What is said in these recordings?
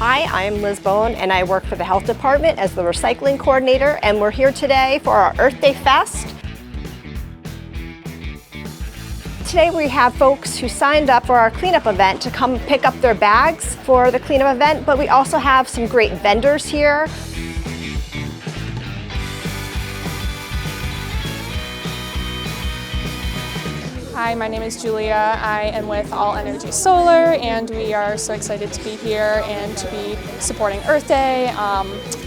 Hi, I'm Liz Bone and I work for the Health Department as the Recycling Coordinator, and we're here today for our Earth Day Fest. Today we have folks who signed up for our cleanup event to come pick up their bags for the cleanup event, but we also have some great vendors here. Hi, my name is Julia. I am with All Energy Solar, and we are so excited to be here and to be supporting Earth Day.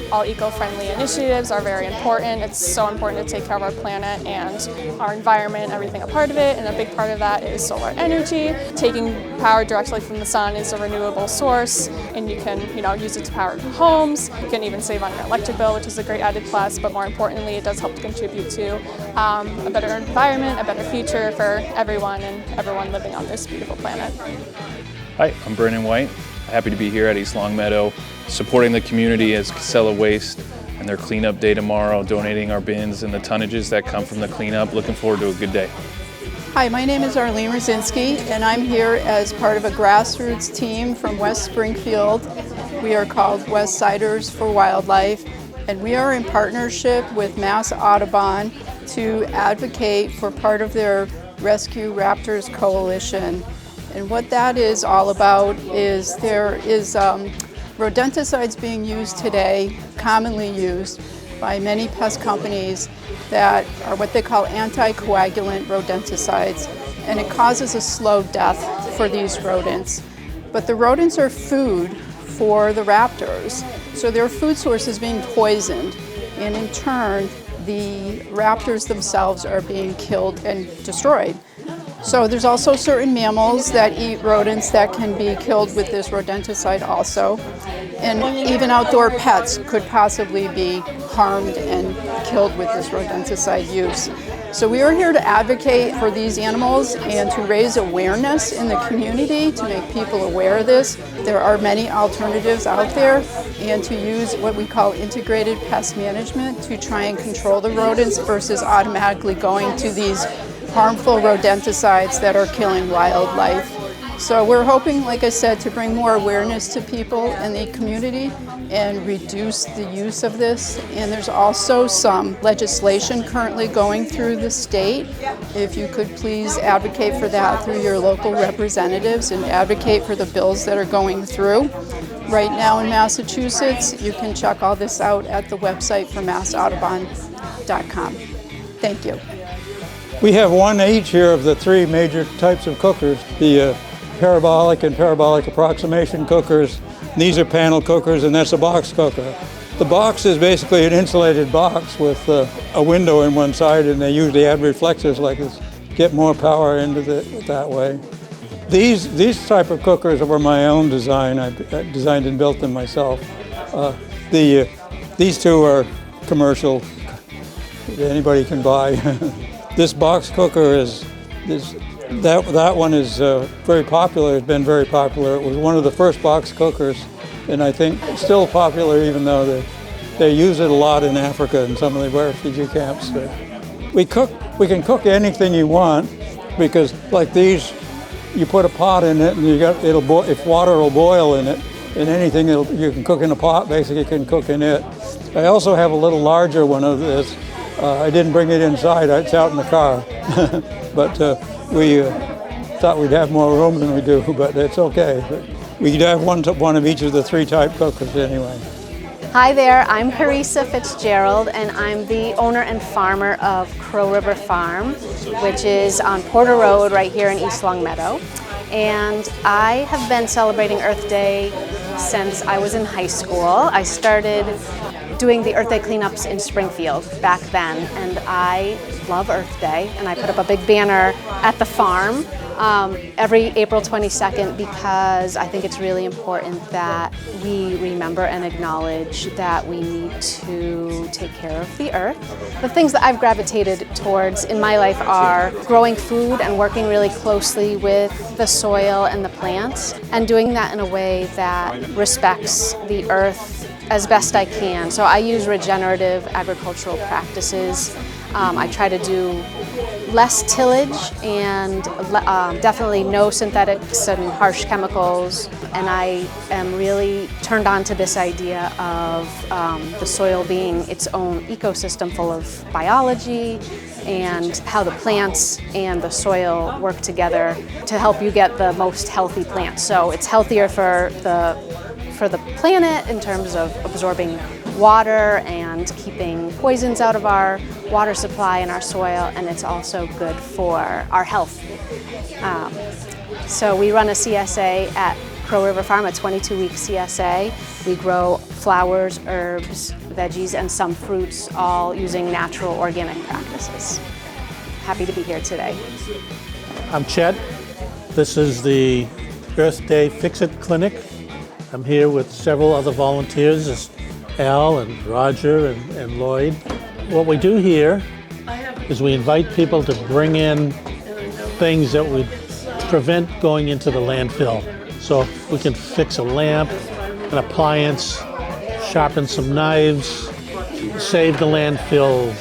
All eco-friendly initiatives are very important. It's so important to take care of our planet and our environment, everything a part of it, and a big part of that is solar energy. Taking power directly from the sun is a renewable source, and you can use it to power homes. You can even save on your electric bill, which is a great added plus, but more importantly, it does help to contribute to a better environment, a better future for everyone and everyone living on this beautiful planet. Hi, I'm Brennan White. Happy to be here at East Longmeadow, supporting the community as Casella Waste and their cleanup day tomorrow, donating our bins and the tonnages that come from the cleanup. Looking forward to a good day. Hi, my name is Arlene Rosinski, and I'm here as part of a grassroots team from West Springfield. We are called West Siders for Wildlife, and we are in partnership with Mass Audubon to advocate for part of their Rescue Raptors Coalition. And what that is all about is there is rodenticides being used today, commonly used by many pest companies that are what they call anticoagulant rodenticides, and it causes a slow death for these rodents. But the rodents are food for the raptors, so their food source is being poisoned, and in turn the raptors themselves are being killed and destroyed. So there's also certain mammals that eat rodents that can be killed with this rodenticide also. And even outdoor pets could possibly be harmed and killed with this rodenticide use. So we are here to advocate for these animals and to raise awareness in the community to make people aware of this. There are many alternatives out there, and to use what we call integrated pest management to try and control the rodents versus automatically going to these harmful rodenticides that are killing wildlife. So we're hoping, like I said, to bring more awareness to people in the community and reduce the use of this. And there's also some legislation currently going through the state. If you could please advocate for that through your local representatives and advocate for the bills that are going through. Right now in Massachusetts, you can check all this out at the website for massaudubon.com. Thank you. We have one each here of the three major types of cookers, the parabolic and parabolic approximation cookers. These are panel cookers, and that's a box cooker. The box is basically an insulated box with a window in one side, and they usually add reflectors like this, get more power into it that way. These type of cookers were my own design. I designed and built them myself. These two are commercial. Anybody can buy. This box cooker that one is very popular. It's been very popular. It was one of the first box cookers, and I think it's still popular, even though they use it a lot in Africa and some of the refugee camps. We can cook anything you want, because like these, you put a pot in it, and if water will boil in it, and anything you can cook in a pot, basically you can cook in it. I also have a little larger one of this. I didn't bring it inside, it's out in the car. But we thought we'd have more room than we do, but it's okay. But we could have one of each of the three type cookers anyway. Hi there, I'm Harissa Fitzgerald, and I'm the owner and farmer of Crow River Farm, which is on Porter Road right here in East Longmeadow. And I have been celebrating Earth Day since I was in high school. I started doing the Earth Day cleanups in Springfield back then, and I love Earth Day, and I put up a big banner at the farm every April 22nd because I think it's really important that we remember and acknowledge that we need to take care of the earth. The things that I've gravitated towards in my life are growing food and working really closely with the soil and the plants, and doing that in a way that respects the earth as best I can. So I use regenerative agricultural practices. I try to do less tillage and definitely no synthetics and harsh chemicals. And I am really turned on to this idea of the soil being its own ecosystem full of biology and how the plants and the soil work together to help you get the most healthy plants. So it's healthier for the planet in terms of absorbing water and keeping poisons out of our water supply and our soil, and it's also good for our health. So we run a CSA at Crow River Farm, a 22-week CSA. We grow flowers, herbs, veggies, and some fruits, all using natural organic practices. Happy to be here today. I'm Chet. This is the Earth Day Fix-It Clinic. I'm here with several other volunteers, as Al and Roger and Lloyd. What we do here is we invite people to bring in things that would prevent going into the landfill. So if we can fix a lamp, an appliance, sharpen some knives, save the landfill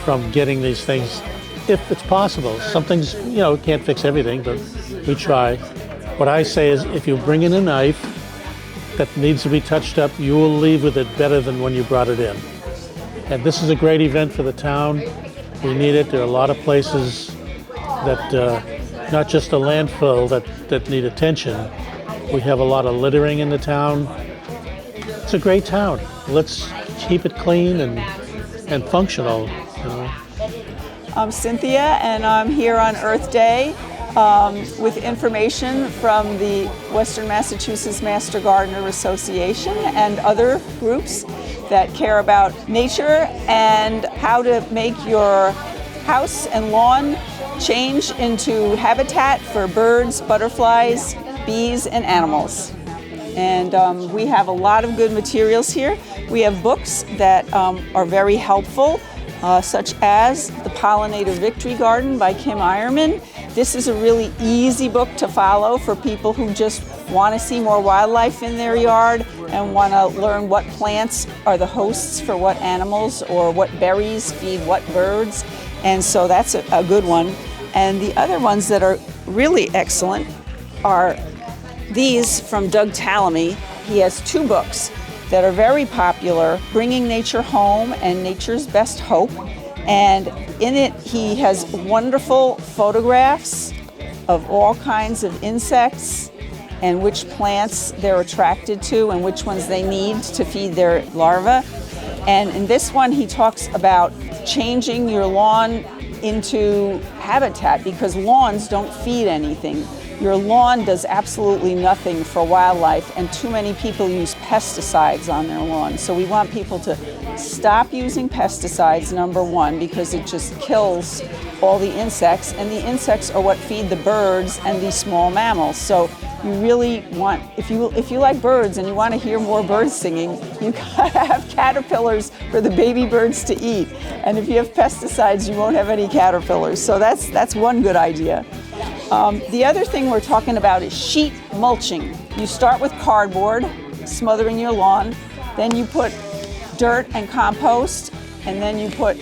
from getting these things, if it's possible. Some things, we can't fix everything, but we try. What I say is if you bring in a knife that needs to be touched up, you will leave with it better than when you brought it in. And this is a great event for the town. We need it. There are a lot of places that, not just the landfill, that need attention. We have a lot of littering in the town. It's a great town. Let's keep it clean and functional. I'm Cynthia, and I'm here on Earth Day with information from the Western Massachusetts Master Gardener Association and other groups that care about nature and how to make your house and lawn change into habitat for birds, butterflies, bees, and animals. And we have a lot of good materials here. We have books that are very helpful, such as The Pollinator Victory Garden by Kim Eierman. This is a really easy book to follow for people who just want to see more wildlife in their yard and want to learn what plants are the hosts for what animals or what berries feed what birds. And so that's a good one. And the other ones that are really excellent are these from Doug Tallamy. He has two books that are very popular, Bringing Nature Home and Nature's Best Hope. And in it, he has wonderful photographs of all kinds of insects and which plants they're attracted to and which ones they need to feed their larvae. And in this one, he talks about changing your lawn into habitat because lawns don't feed anything. Your lawn does absolutely nothing for wildlife, and too many people use pesticides on their lawn. So we want people to stop using pesticides, number one, because it just kills all the insects, and the insects are what feed the birds and the small mammals. So you really want, if you like birds and you want to hear more birds singing, you gotta have caterpillars for the baby birds to eat. And if you have pesticides, you won't have any caterpillars. So that's one good idea. The other thing we're talking about is sheet mulching. You start with cardboard, smothering your lawn, then you put dirt and compost, and then you put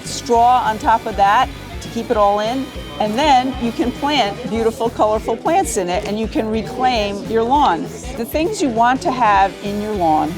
straw on top of that to keep it all in, and then you can plant beautiful, colorful plants in it, and you can reclaim your lawn. The things you want to have in your lawn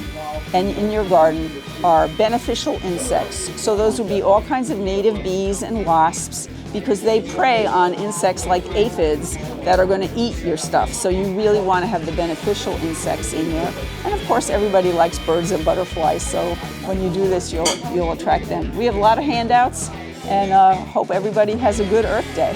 and in your garden are beneficial insects. So those would be all kinds of native bees and wasps, because they prey on insects like aphids that are going to eat your stuff. So you really want to have the beneficial insects in there. And of course, everybody likes birds and butterflies, so when you do this, you'll attract them. We have a lot of handouts, and hope everybody has a good Earth Day.